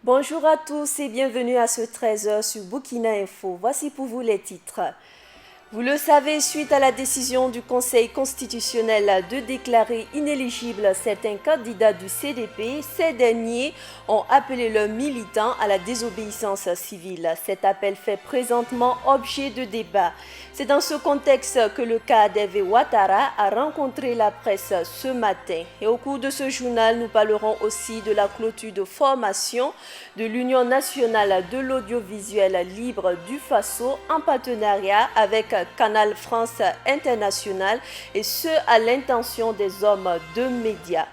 Bonjour à tous et bienvenue à ce 13h sur Burkina Info. Voici pour vous les titres. Vous le savez, suite à la décision du Conseil constitutionnel de déclarer inéligibles certains candidats du CDP, ces derniers ont appelé leurs militants à la désobéissance civile. Cet appel fait présentement objet de débat. C'est dans ce contexte que le cas d'Hervé Ouattara a rencontré la presse ce matin. Et au cours de ce journal, nous parlerons aussi de la clôture de formation de l'Union nationale de l'audiovisuel libre du Faso en partenariat avec Canal France International et ce à l'intention des hommes de médias.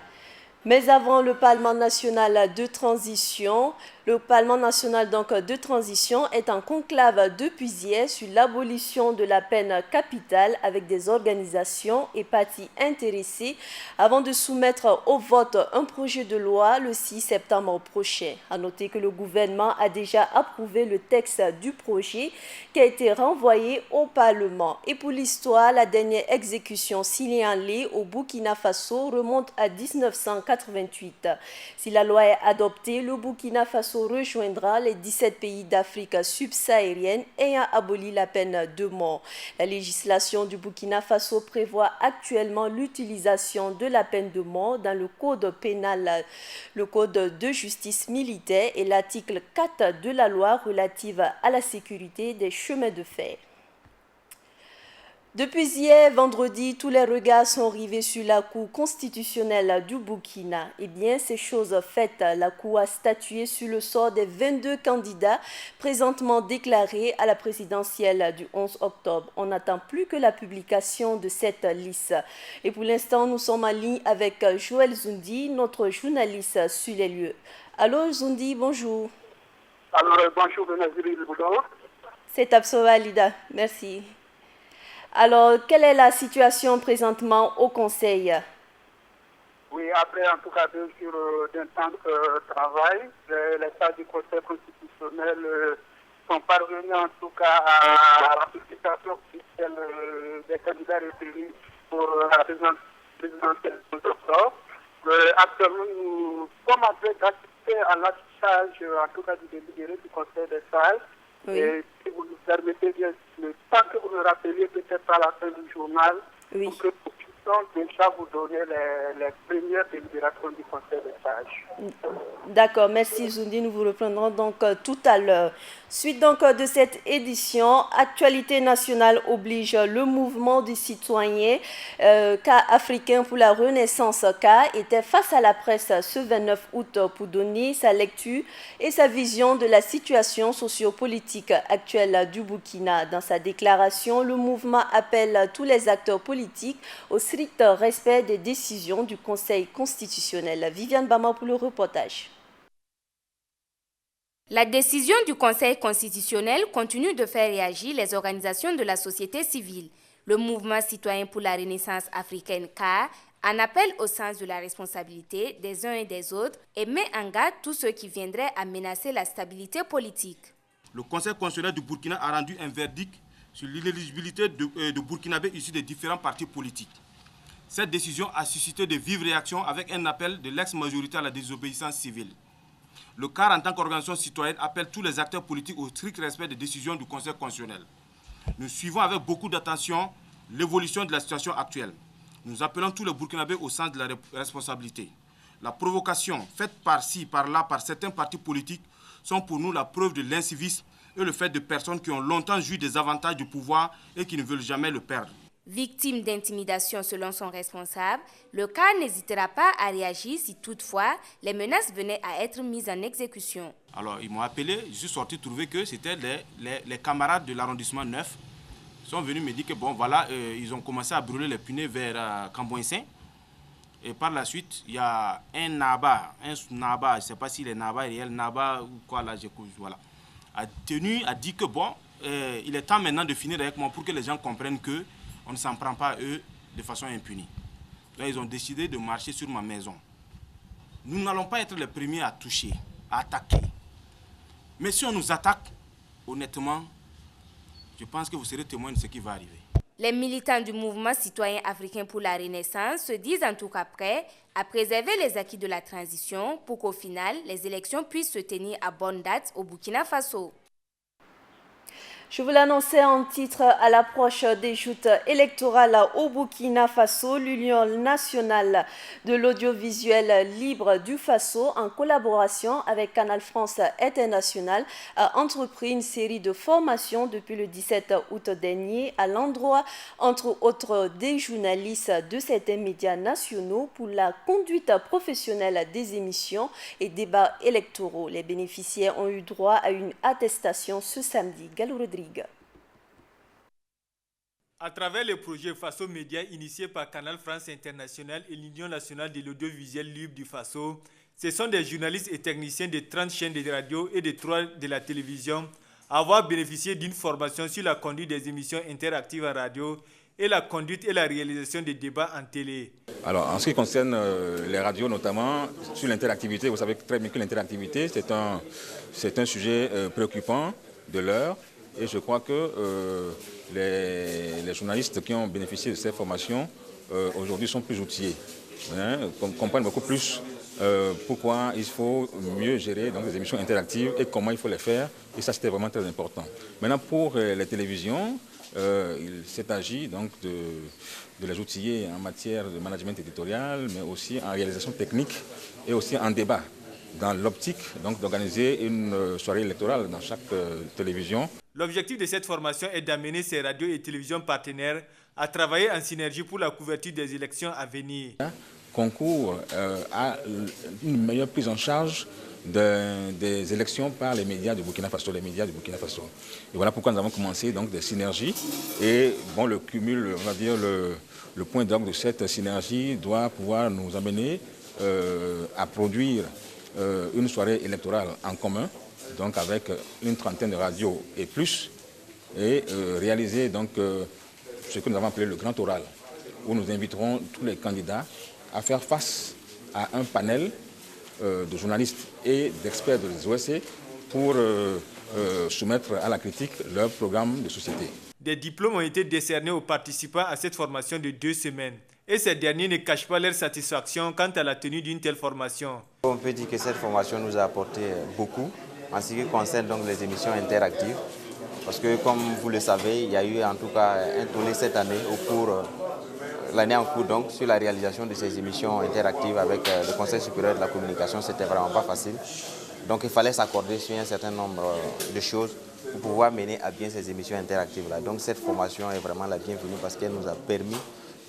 Mais avant le Parlement national de transition, le Parlement national de transition est en conclave depuis hier sur l'abolition de la peine capitale avec des organisations et partis intéressés avant de soumettre au vote un projet de loi le 6 septembre prochain. À noter que le gouvernement a déjà approuvé le texte du projet qui a été renvoyé au Parlement. Et pour l'histoire, la dernière exécution signalée au Burkina Faso remonte à 1988. Si la loi est adoptée, le Burkina Faso rejoindra les 17 pays d'Afrique subsaharienne ayant aboli la peine de mort. La législation du Burkina Faso prévoit actuellement l'utilisation de la peine de mort dans le code pénal, le code de justice militaire et l'article 4 de la loi relative à la sécurité des chemins de fer. Depuis hier, vendredi, tous les regards sont rivés sur la Cour constitutionnelle du Burkina. Eh bien, ces choses faites, la Cour a statué sur le sort des 22 candidats présentement déclarés à la présidentielle du 11 octobre. On n'attend plus que la publication de cette liste. Et pour l'instant, nous sommes en ligne avec Joël Zoundi, notre journaliste sur les lieux. Allô Zoundi, bonjour. Alors, bonjour, Benazir Boudou. C'est Absoa Lida, merci. Alors, quelle est la situation présentement au Conseil? Oui, après en tout cas 2 jours d'intense travail, les sages du Conseil constitutionnel sont parvenus en tout cas à la publication officielle des candidats retenus pour la présidentielle de octobre. Actuellement, nous sommes en train d'assister à l'affichage, en tout cas du délibéré du Conseil des sages. Oui. Et si vous nous permettez bien, le temps que vous me rappeliez peut-être à la fin du journal, Oui. pour que nous puissions déjà vous donner les premières délibérations du Conseil des sages. D'accord, merci Zoundi, nous vous reprendrons donc tout à l'heure. Suite donc de cette édition, Actualité nationale oblige le mouvement des citoyens cas africain pour la renaissance cas était face à la presse ce 29 août pour donner sa lecture et sa vision de la situation sociopolitique actuelle du Burkina. Dans sa déclaration, le mouvement appelle tous les acteurs politiques au strict respect des décisions du Conseil constitutionnel. Viviane Bama pour le reportage. La décision du Conseil constitutionnel continue de faire réagir les organisations de la société civile. Le mouvement citoyen pour la renaissance africaine CAR en appelle au sens de la responsabilité des uns et des autres et met en garde tous ceux qui viendraient à menacer la stabilité politique. Le Conseil constitutionnel du Burkina a rendu un verdict sur l'inéligibilité de Burkinabés issus des différents partis politiques. Cette décision a suscité de vives réactions avec un appel de l'ex-majorité à la désobéissance civile. Le CAR, en tant qu'organisation citoyenne, appelle tous les acteurs politiques au strict respect des décisions du Conseil constitutionnel. Nous suivons avec beaucoup d'attention l'évolution de la situation actuelle. Nous appelons tous les Burkinabés au sens de la responsabilité. La provocation faite par-ci, par-là, par certains partis politiques sont pour nous la preuve de l'incivisme et le fait de personnes qui ont longtemps joui des avantages du pouvoir et qui ne veulent jamais le perdre. Victime d'intimidation selon son responsable, le CAR n'hésitera pas à réagir si toutefois les menaces venaient à être mises en exécution. Alors ils m'ont appelé, je suis sorti trouver que c'était les camarades de l'arrondissement 9 sont venus me dire que bon voilà, ils ont commencé à brûler les punais vers Camboinsin. Et par la suite, il y a un Naba, je ne sais pas si les Naba réel, Naba ou quoi là, voilà, a dit que bon, il est temps maintenant de finir avec moi pour que les gens comprennent que on ne s'en prend pas à eux de façon impunie. Là, ils ont décidé de marcher sur ma maison. Nous n'allons pas être les premiers à toucher, à attaquer. Mais si on nous attaque, honnêtement, je pense que vous serez témoin de ce qui va arriver. Les militants du mouvement citoyen africain pour la Renaissance se disent en tout cas prêts à préserver les acquis de la transition pour qu'au final, les élections puissent se tenir à bonne date au Burkina Faso. Je vous l'annonçais en titre, à l'approche des joutes électorales au Burkina Faso, l'Union nationale de l'audiovisuel libre du Faso, en collaboration avec Canal France International, a entrepris une série de formations depuis le 17 août dernier à l'endroit, entre autres, des journalistes de certains médias nationaux pour la conduite professionnelle des émissions et débats électoraux. Les bénéficiaires ont eu droit à une attestation ce samedi. Gallo Rodrigue. À travers le projet Faso Média initié par Canal France International et l'Union nationale de l'audiovisuel libre du Faso, ce sont des journalistes et techniciens de 30 chaînes de radio et de 3 de la télévision à avoir bénéficié d'une formation sur la conduite des émissions interactives en radio et la conduite et la réalisation des débats en télé. Alors, en ce qui concerne les radios, notamment sur l'interactivité, vous savez très bien que l'interactivité, c'est un sujet préoccupant de l'heure. Et je crois que les journalistes qui ont bénéficié de ces formations aujourd'hui sont plus outillés, comprennent beaucoup plus pourquoi il faut mieux gérer donc, les émissions interactives et comment il faut les faire. Et ça, c'était vraiment très important. Maintenant, pour les télévisions, il s'est agi donc de les outiller en matière de management éditorial, mais aussi en réalisation technique et aussi en débat, dans l'optique d'organiser une soirée électorale dans chaque télévision. L'objectif de cette formation est d'amener ces radios et télévisions partenaires à travailler en synergie pour la couverture des élections à venir. Concours à une meilleure prise en charge des élections par les médias du Burkina Faso, Et voilà pourquoi nous avons commencé donc des synergies. Et bon, le cumul, on va dire le point d'orgue de cette synergie doit pouvoir nous amener à produire une soirée électorale en commun, donc avec une trentaine de radios et plus, et réaliser donc ce que nous avons appelé le grand oral, où nous inviterons tous les candidats à faire face à un panel de journalistes et d'experts des OSC pour soumettre à la critique leur programme de société. Des diplômes ont été décernés aux participants à cette formation de 2 semaines. Et ces derniers ne cachent pas leur satisfaction quant à la tenue d'une telle formation. On peut dire que cette formation nous a apporté beaucoup en ce qui concerne donc les émissions interactives. Parce que comme vous le savez, il y a eu en tout cas un tollé cette année l'année en cours donc sur la réalisation de ces émissions interactives avec le Conseil supérieur de la communication. C'était vraiment pas facile. Donc il fallait s'accorder sur un certain nombre de choses pour pouvoir mener à bien ces émissions interactives-là. Donc cette formation est vraiment la bienvenue parce qu'elle nous a permis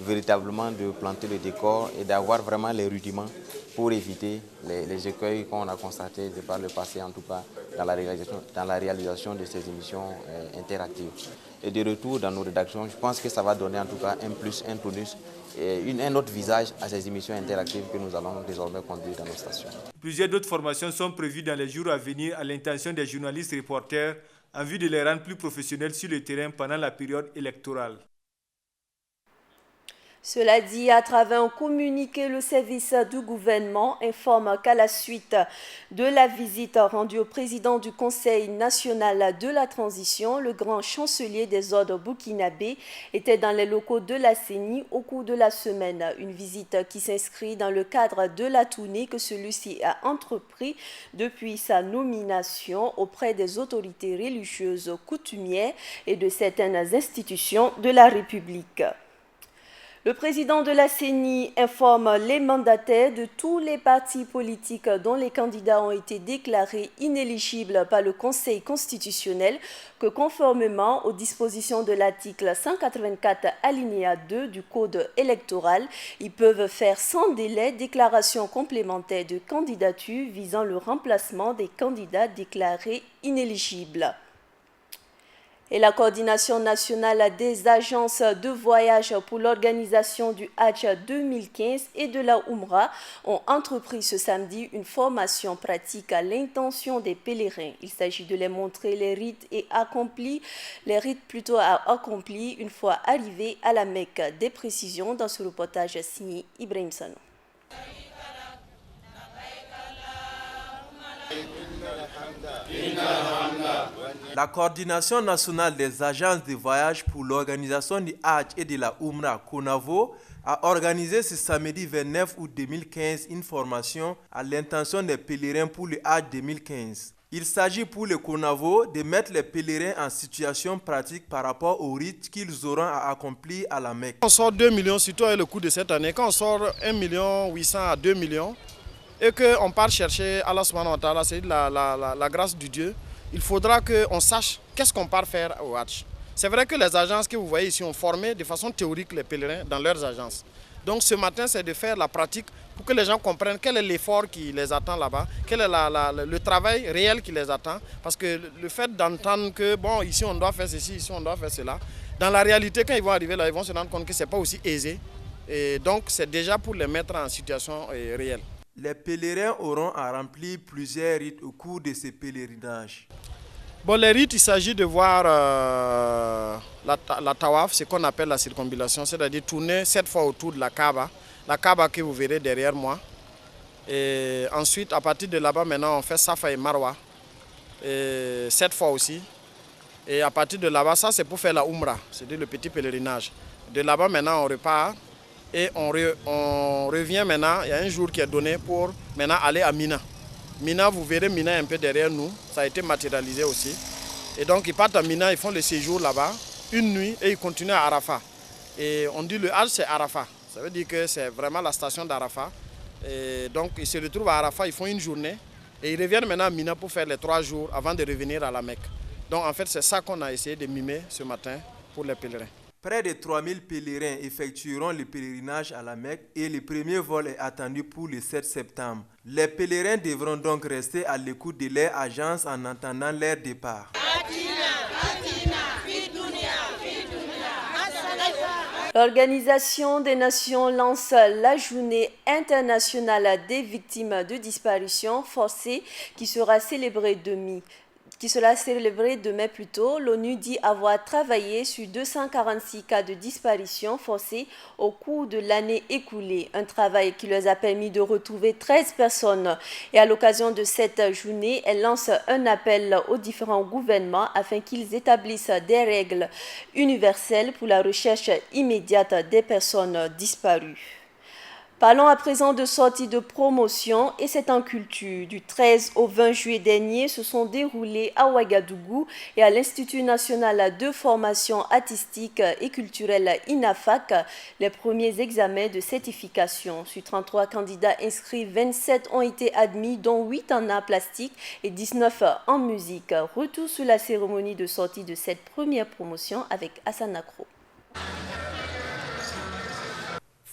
véritablement de planter le décor et d'avoir vraiment les rudiments pour éviter les écueils qu'on a constatés de par le passé, en tout cas dans la réalisation de ces émissions interactives. Et de retour dans nos rédactions, je pense que ça va donner en tout cas un plus, un tonus et un autre visage à ces émissions interactives que nous allons désormais conduire dans nos stations. Plusieurs d'autres formations sont prévues dans les jours à venir à l'intention des journalistes et reporters en vue de les rendre plus professionnels sur le terrain pendant la période électorale. Cela dit, à travers un communiqué, le service du gouvernement informe qu'à la suite de la visite rendue au président du Conseil national de la transition, le grand chancelier des ordres burkinabés était dans les locaux de la CENI au cours de la semaine. Une visite qui s'inscrit dans le cadre de la tournée que celui-ci a entrepris depuis sa nomination auprès des autorités religieuses coutumières et de certaines institutions de la République. Le président de la CENI informe les mandataires de tous les partis politiques dont les candidats ont été déclarés inéligibles par le Conseil constitutionnel que conformément aux dispositions de l'article 184 alinéa 2 du Code électoral, ils peuvent faire sans délai déclaration complémentaire de candidature visant le remplacement des candidats déclarés inéligibles. Et la coordination nationale des agences de voyage pour l'organisation du Hajj 2015 et de la Oumra ont entrepris ce samedi une formation pratique à l'intention des pèlerins. Il s'agit de les montrer les rites accomplis une fois arrivés à la Mecque. Des précisions dans ce reportage signé Ibrahim Sano. La coordination nationale des agences de voyage pour l'organisation du Hajj et de la Umrah, CONAVO, a organisé ce samedi 29 août 2015 une formation à l'intention des pèlerins pour le Hajj 2015. Il s'agit pour le CONAVO de mettre les pèlerins en situation pratique par rapport aux rites qu'ils auront à accomplir à la Mecque. On sort 2 millions, surtout avec le coût de cette année, quand on sort 1 800 000 à 2 millions et qu'on part chercher Allah subhanahu wa ta'ala, c'est la grâce du Dieu, il faudra qu'on sache qu'est-ce qu'on part faire au Hajj. C'est vrai que les agences que vous voyez ici ont formé de façon théorique les pèlerins dans leurs agences. Donc ce matin, c'est de faire la pratique pour que les gens comprennent quel est l'effort qui les attend là-bas, quel est le travail réel qui les attend. Parce que le fait d'entendre que, bon, ici on doit faire ceci, ici on doit faire cela, dans la réalité, quand ils vont arriver là, ils vont se rendre compte que ce n'est pas aussi aisé. Et donc c'est déjà pour les mettre en situation réelle. Les pèlerins auront à remplir plusieurs rites au cours de ces pèlerinages. Bon, les rites, il s'agit de voir la tawaf, ce qu'on appelle la circumambulation, c'est-à-dire tourner 7 fois autour de la Kaaba que vous verrez derrière moi. Et ensuite, à partir de là-bas, maintenant, on fait Safa et Marwa, et 7 fois aussi. Et à partir de là-bas, ça c'est pour faire la Umrah, c'est-à-dire le petit pèlerinage. De là-bas, maintenant, on repart et on revient maintenant. Il y a un jour qui est donné pour maintenant aller à Mina. Mina, vous verrez Mina un peu derrière nous, ça a été matérialisé aussi. Et donc ils partent à Mina, ils font le séjour là-bas, une nuit, et ils continuent à Arafat. Et on dit le Hajj c'est Arafat, ça veut dire que c'est vraiment la station d'Arafat. Et donc ils se retrouvent à Arafat, ils font une journée, et ils reviennent maintenant à Mina pour faire les 3 jours avant de revenir à la Mecque. Donc en fait c'est ça qu'on a essayé de mimer ce matin pour les pèlerins. Près de 3000 pèlerins effectueront le pèlerinage à la Mecque et le premier vol est attendu pour le 7 septembre. Les pèlerins devront donc rester à l'écoute de leur agence en attendant leur départ. L'Organisation des Nations lance la journée internationale des victimes de disparition forcée qui sera célébrée demain. L'ONU dit avoir travaillé sur 246 cas de disparition forcée au cours de l'année écoulée. Un travail qui leur a permis de retrouver 13 personnes. Et à l'occasion de cette journée, elle lance un appel aux différents gouvernements afin qu'ils établissent des règles universelles pour la recherche immédiate des personnes disparues. Parlons à présent de sorties de promotion et c'est en culture. Du 13 au 20 juillet dernier se sont déroulés à Ouagadougou et à l'Institut national de formation artistique et culturelle INAFAC les premiers examens de certification. Sur 33 candidats inscrits, 27 ont été admis, dont 8 en arts plastiques et 19 en musique. Retour sur la cérémonie de sortie de cette première promotion avec Hassan Akro.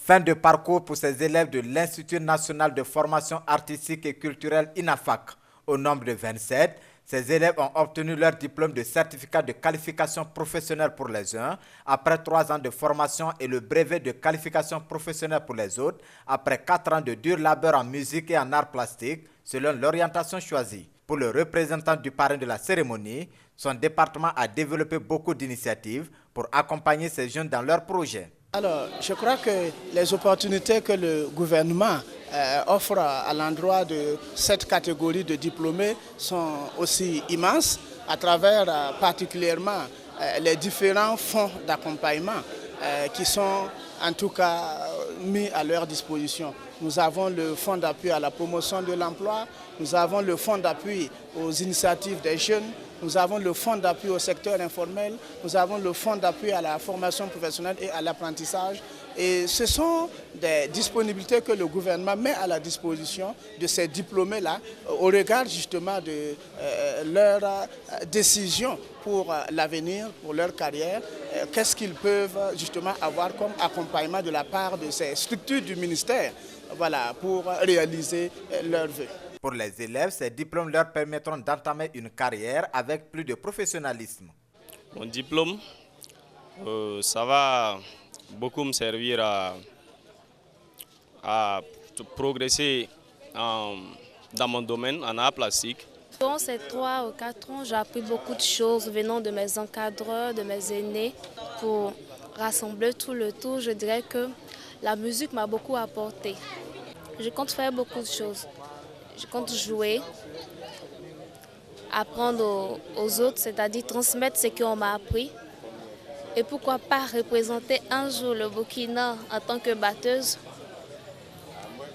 Fin de parcours pour ces élèves de l'Institut national de formation artistique et culturelle INAFAC. Au nombre de 27, ces élèves ont obtenu leur diplôme de certificat de qualification professionnelle pour les uns, après 3 ans de formation et le brevet de qualification professionnelle pour les autres, après 4 ans de dur labeur en musique et en arts plastiques, selon l'orientation choisie. Pour le représentant du parrain de la cérémonie, son département a développé beaucoup d'initiatives pour accompagner ces jeunes dans leurs projets. Alors, je crois que les opportunités que le gouvernement offre à l'endroit de cette catégorie de diplômés sont aussi immenses à travers particulièrement les différents fonds d'accompagnement qui sont en tout cas mis à leur disposition. Nous avons le fonds d'appui à la promotion de l'emploi, nous avons le fonds d'appui aux initiatives des jeunes, nous avons le fonds d'appui au secteur informel, nous avons le fonds d'appui à la formation professionnelle et à l'apprentissage. Et ce sont des disponibilités que le gouvernement met à la disposition de ces diplômés-là au regard justement de leurs décisions pour l'avenir, pour leur carrière. Qu'est-ce qu'ils peuvent justement avoir comme accompagnement de la part de ces structures du ministère, voilà, pour réaliser leurs vœux. Pour les élèves, ces diplômes leur permettront d'entamer une carrière avec plus de professionnalisme. Mon diplôme, ça va beaucoup me servir à progresser dans mon domaine en art plastique. Dans ces 3 ou 4 ans, j'ai appris beaucoup de choses venant de mes encadreurs, de mes aînés. Pour rassembler tout le tout, je dirais que la musique m'a beaucoup apporté. Je compte faire beaucoup de choses. Je compte jouer apprendre aux autres, c'est-à-dire transmettre ce qu'on m'a appris. Et pourquoi pas représenter un jour le Burkina en tant que batteuse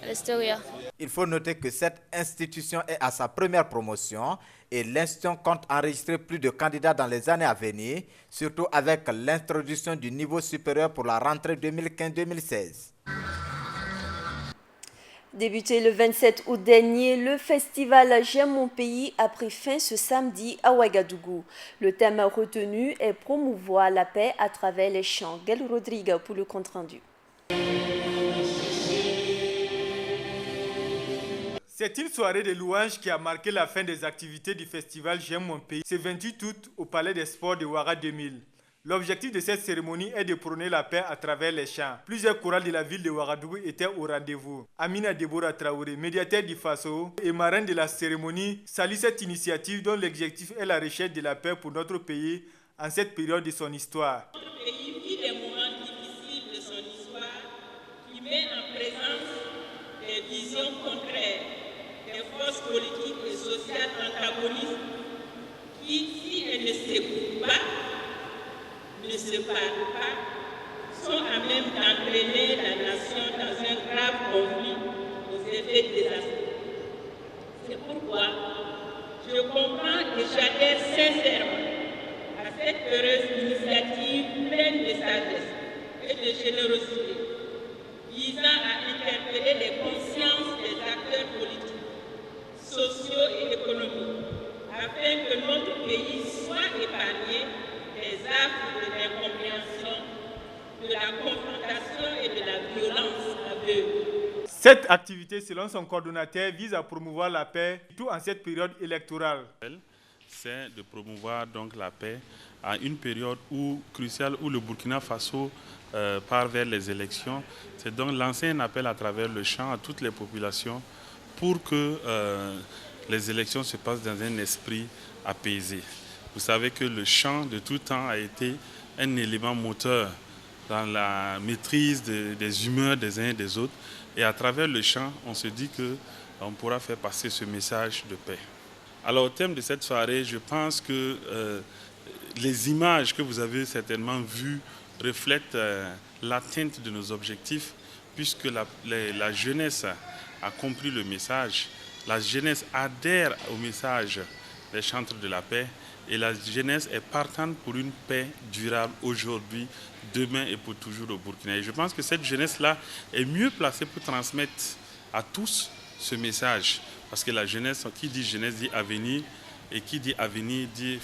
à l'extérieur. Il faut noter que cette institution est à sa première promotion et l'institution compte enregistrer plus de candidats dans les années à venir, surtout avec l'introduction du niveau supérieur pour la rentrée 2015-2016. Débuté le 27 août dernier, le festival J'aime mon pays a pris fin ce samedi à Ouagadougou. Le thème retenu est promouvoir la paix à travers les chants. Gail Rodrigue pour le compte-rendu. C'est une soirée de louanges qui a marqué la fin des activités du festival J'aime mon pays, ce 28 août au Palais des Sports de Ouaga 2000. L'objectif de cette cérémonie est de prôner la paix à travers les chants. Plusieurs chorales de la ville de Ouagadougou étaient au rendez-vous. Amina Deborah Traoré, médiateur du Faso et marraine de la cérémonie, salue cette initiative dont l'objectif est la recherche de la paix pour notre pays en cette période de son histoire. Notre pays vit des moments difficiles de son histoire qui met en présence des visions contraires, des forces politiques et sociales antagonistes qui, si elles ne s'écoutent pas, ne se parlent pas, sont à même d'entraîner la nation dans un grave conflit aux effets désastreux. C'est pourquoi je comprends et j'adhère sincèrement à cette heureuse initiative pleine de sagesse et de générosité, visant à interpeller les consciences des acteurs politiques, sociaux et économiques, afin que notre pays soit épargné des actes de l'incompréhension, de la confrontation et de la violence aveugle. Cette activité, selon son coordonnateur, vise à promouvoir la paix, tout en cette période électorale. C'est de promouvoir donc la paix à une période cruciale où le Burkina Faso part vers les élections. C'est donc lancer un appel à travers le chant à toutes les populations pour que les élections se passent dans un esprit apaisé. Vous savez que le chant de tout temps a été un élément moteur dans la maîtrise des humeurs des uns et des autres. Et à travers le chant, on se dit qu'on pourra faire passer ce message de paix. Alors au thème de cette soirée, je pense que les images que vous avez certainement vues reflètent l'atteinte de nos objectifs, puisque la jeunesse a compris le message, la jeunesse adhère au message des chantres de la paix, et la jeunesse est partante pour une paix durable aujourd'hui, demain et pour toujours au Burkina. Et je pense que cette jeunesse-là est mieux placée pour transmettre à tous ce message. Parce que la jeunesse, qui dit jeunesse dit avenir, et qui dit avenir dit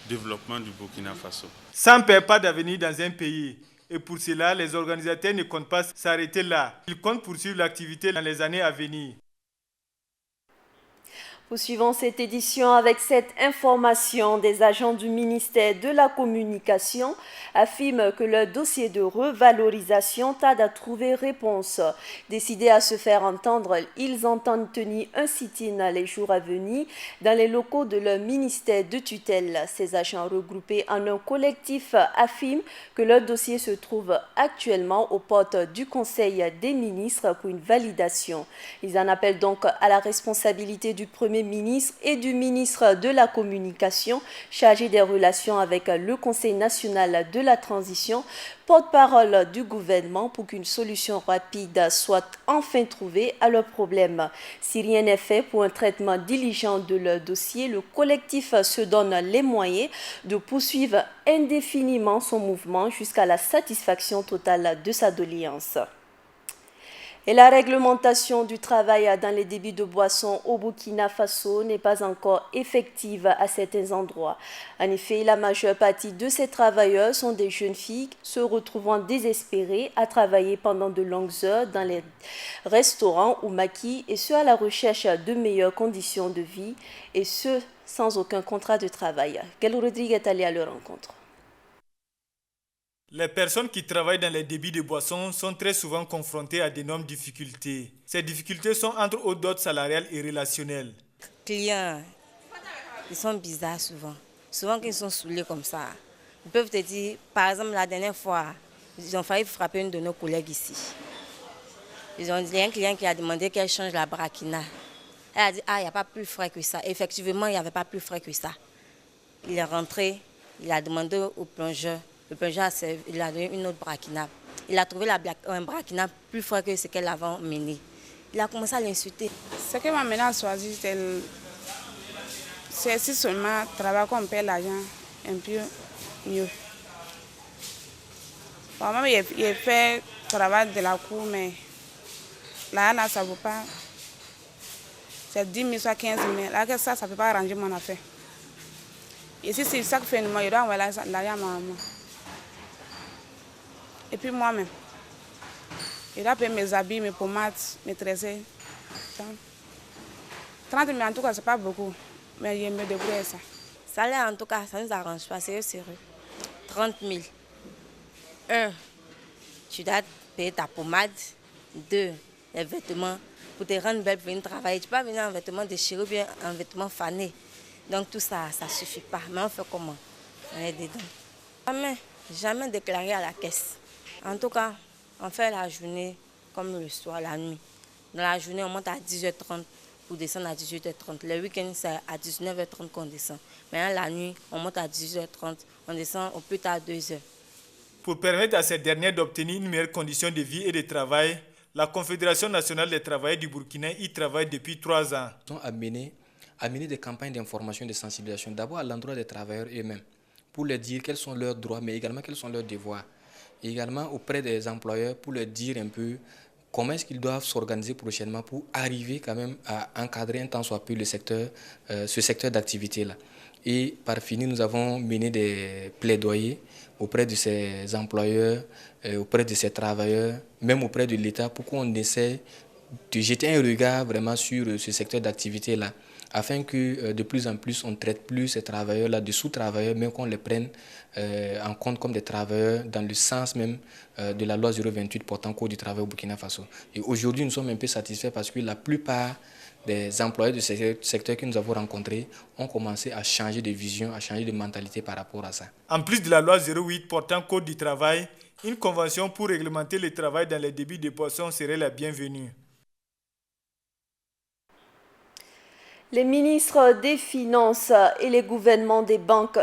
développement du Burkina Faso. Sans paix, pas d'avenir dans un pays. Et pour cela, les organisateurs ne comptent pas s'arrêter là. Ils comptent poursuivre l'activité dans les années à venir. Poursuivons cette édition avec cette information. Des agents du ministère de la Communication affirment que leur dossier de revalorisation tarde à trouver réponse. Décidés à se faire entendre, ils entendent tenir un sit-in les jours à venir dans les locaux de leur ministère de tutelle. Ces agents regroupés en un collectif affirment que leur dossier se trouve actuellement aux portes du Conseil des ministres pour une validation. Ils en appellent donc à la responsabilité du Premier ministre et du ministre de la Communication chargé des relations avec le Conseil national de la transition, porte-parole du gouvernement pour qu'une solution rapide soit enfin trouvée à leur problème. Si rien n'est fait pour un traitement diligent de leur dossier, le collectif se donne les moyens de poursuivre indéfiniment son mouvement jusqu'à la satisfaction totale de sa doléance. Et la réglementation du travail dans les débits de boissons au Burkina Faso n'est pas encore effective à certains endroits. En effet, la majeure partie de ces travailleurs sont des jeunes filles se retrouvant désespérées à travailler pendant de longues heures dans les restaurants ou maquis, et ce à la recherche de meilleures conditions de vie, et ce sans aucun contrat de travail. Gail Rodrigue est allé à leur rencontre. Les personnes qui travaillent dans les débits de boissons sont très souvent confrontées à d'énormes difficultés. Ces difficultés sont entre autres d'autres salariales et relationnelles. Les clients, ils sont bizarres souvent. Souvent quand ils sont saoulés comme ça, ils peuvent te dire, par exemple la dernière fois, ils ont failli frapper une de nos collègues ici. Il y a un client qui a demandé qu'elle change la braquina. Elle a dit, ah, il n'y a pas plus frais que ça. Effectivement, il n'y avait pas plus frais que ça. Il est rentré, il a demandé au plongeur. Le plongeur, il a donné une autre braquinable. Il a trouvé un braquinable plus frais que ce qu'elle avait mené. Il a commencé à l'insulter. Ce qui m'a mené à choisir, c'est si seulement travailler qu'on paie l'argent un peu mieux. Bon, même il fait travail de la cour, mais là, ça ne vaut pas. C'est 10 000, soit 15 000. Là, ça ne peut pas arranger mon affaire. Et si c'est ça que fait moi, je dois envoyer l'argent à ma maman. Et puis moi-même, je dois payer mes habits, mes pommades, mes trésors. 30 000 en tout cas, ce n'est pas beaucoup. Mais je me débrouille ça. Ça là, en tout cas, ça ne nous arrange pas, c'est sérieux. 30 000. 1, tu dois payer ta pommade. 2, les vêtements. Pour te rendre belle, pour venir travailler. Tu ne peux pas venir en vêtements déchirés ou bien en vêtements fanés. Donc tout ça, ça ne suffit pas. Mais on fait comment? On est dedans. Jamais déclaré à la caisse. En tout cas, on fait la journée comme le soir, la nuit. Dans la journée, on monte à 10h30 pour descendre à 18h30. Le week-end, c'est à 19h30 qu'on descend. Maintenant, la nuit, on monte à 18h30. On descend au plus tard 2h. Pour permettre à ces derniers d'obtenir une meilleure condition de vie et de travail, la Confédération nationale des travailleurs du Burkina y travaille depuis 3 ans. Ils ont amené des campagnes d'information et de sensibilisation, d'abord à l'endroit des travailleurs eux-mêmes, pour leur dire quels sont leurs droits, mais également quels sont leurs devoirs. Et également auprès des employeurs pour leur dire un peu comment est-ce qu'ils doivent s'organiser prochainement pour arriver quand même à encadrer un tant soit peu ce secteur d'activité-là. Et par fini, nous avons mené des plaidoyers auprès de ces employeurs, auprès de ces travailleurs, même auprès de l'État, pour qu'on essaie de jeter un regard vraiment sur ce secteur d'activité-là, afin que de plus en plus, on ne traite plus ces travailleurs-là de sous-travailleurs, mais qu'on les prenne en compte comme des travailleurs dans le sens même de la loi 028 portant code du travail au Burkina Faso. Et aujourd'hui, nous sommes un peu satisfaits parce que la plupart des employés de ce secteur que nous avons rencontrés ont commencé à changer de vision, à changer de mentalité par rapport à ça. En plus de la loi 08 portant code du travail, une convention pour réglementer le travail dans les débits de poissons serait la bienvenue. Les ministres des Finances et les gouvernements des banques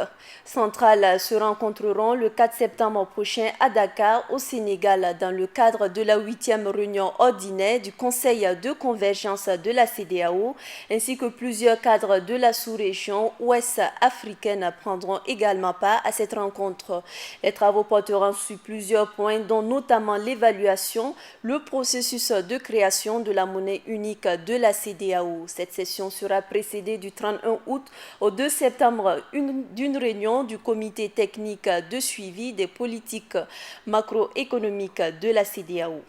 centrales se rencontreront le 4 septembre prochain à Dakar, au Sénégal, dans le cadre de la 8e réunion ordinaire du Conseil de convergence de la CEDEAO, ainsi que plusieurs cadres de la sous-région ouest africaine prendront également part à cette rencontre. Les travaux porteront sur plusieurs points, dont notamment l'évaluation, le processus de création de la monnaie unique de la CEDEAO. Cette session sera précédée du 31 août au 2 septembre d'une réunion du comité technique de suivi des politiques macroéconomiques de la CEDEAO.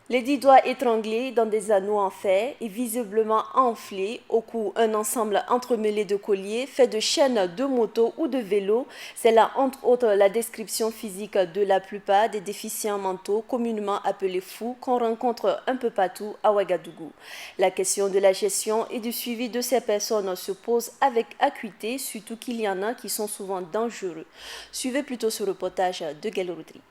Les 10 doigts étranglés dans des anneaux en fer et visiblement enflés, au cou un ensemble entremêlé de colliers fait de chaînes de moto ou de vélo. C'est là entre autres la description physique de la plupart des déficients mentaux communément appelés fous qu'on rencontre un peu partout à Ouagadougou. La question de la gestion et du suivi de ces personnes se pose avec acuité, surtout qu'il y en a qui sont souvent dangereux. Suivez plutôt ce reportage de Gaël Rodrigue.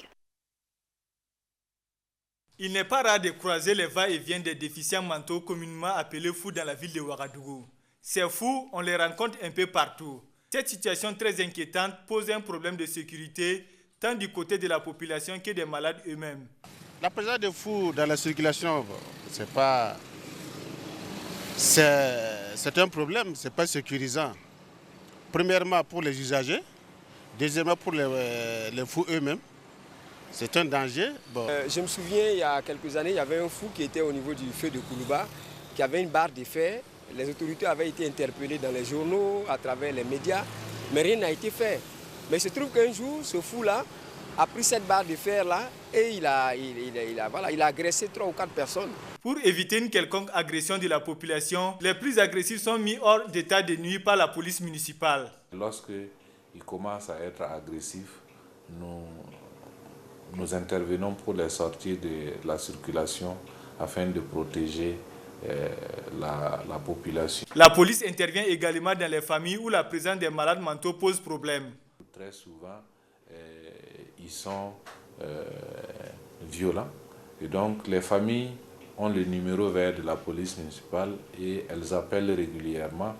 Il n'est pas rare de croiser les va-et-vient des déficients mentaux communément appelés fous dans la ville de Ouagadougou. Ces fous, on les rencontre un peu partout. Cette situation très inquiétante pose un problème de sécurité tant du côté de la population que des malades eux-mêmes. La présence de fous dans la circulation, c'est un problème, c'est pas sécurisant. Premièrement pour les usagers, deuxièmement pour les fous eux-mêmes. C'est un danger. Bon. Je me souviens, il y a quelques années, il y avait un fou qui était au niveau du feu de Koulouba, qui avait une barre de fer. Les autorités avaient été interpellées dans les journaux, à travers les médias, mais rien n'a été fait. Mais il se trouve qu'un jour, ce fou-là a pris cette barre de fer-là et il a agressé 3 ou 4 personnes. Pour éviter une quelconque agression de la population, les plus agressifs sont mis hors d'état de nuire par la police municipale. Lorsqu'ils commencent à être agressifs, nous intervenons pour les sortir de la circulation afin de protéger la population. La police intervient également dans les familles où la présence des malades mentaux pose problème. Très souvent, ils sont violents et donc les familles ont le numéro vert de la police municipale et elles appellent régulièrement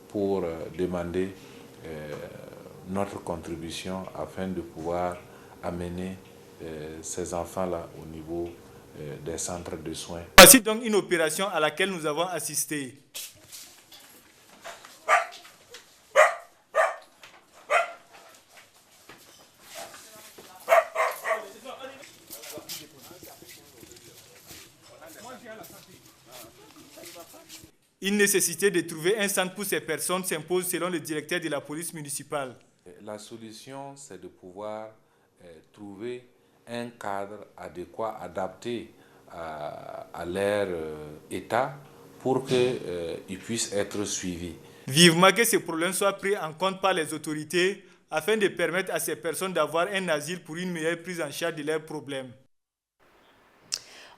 pour demander notre contribution afin de pouvoir amener ces enfants-là au niveau des centres de soins. Voici donc une opération à laquelle nous avons assisté. Une nécessité de trouver un centre pour ces personnes s'impose selon le directeur de la police municipale. La solution, c'est de pouvoir trouver un cadre adéquat, adapté à leur état pour qu'ils puissent être suivis. Vivement que ces problèmes soient pris en compte par les autorités afin de permettre à ces personnes d'avoir un asile pour une meilleure prise en charge de leurs problèmes.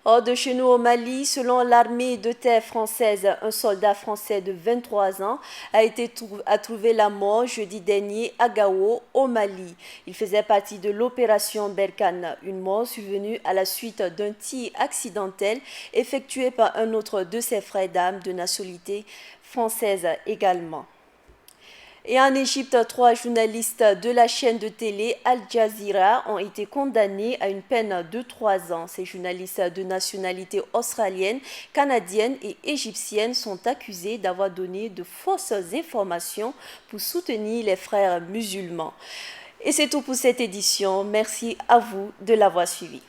Hors de chez nous au Mali, selon l'armée de terre française, un soldat français de 23 ans a trouvé la mort jeudi dernier à Gao, au Mali. Il faisait partie de l'opération Berkane, une mort survenue à la suite d'un tir accidentel effectué par un autre de ses frères d'armes de nationalité française également. Et en Égypte, 3 journalistes de la chaîne de télé Al Jazeera ont été condamnés à une peine de 3 ans. Ces journalistes de nationalité australienne, canadienne et égyptienne sont accusés d'avoir donné de fausses informations pour soutenir les frères musulmans. Et c'est tout pour cette édition. Merci à vous de l'avoir suivi.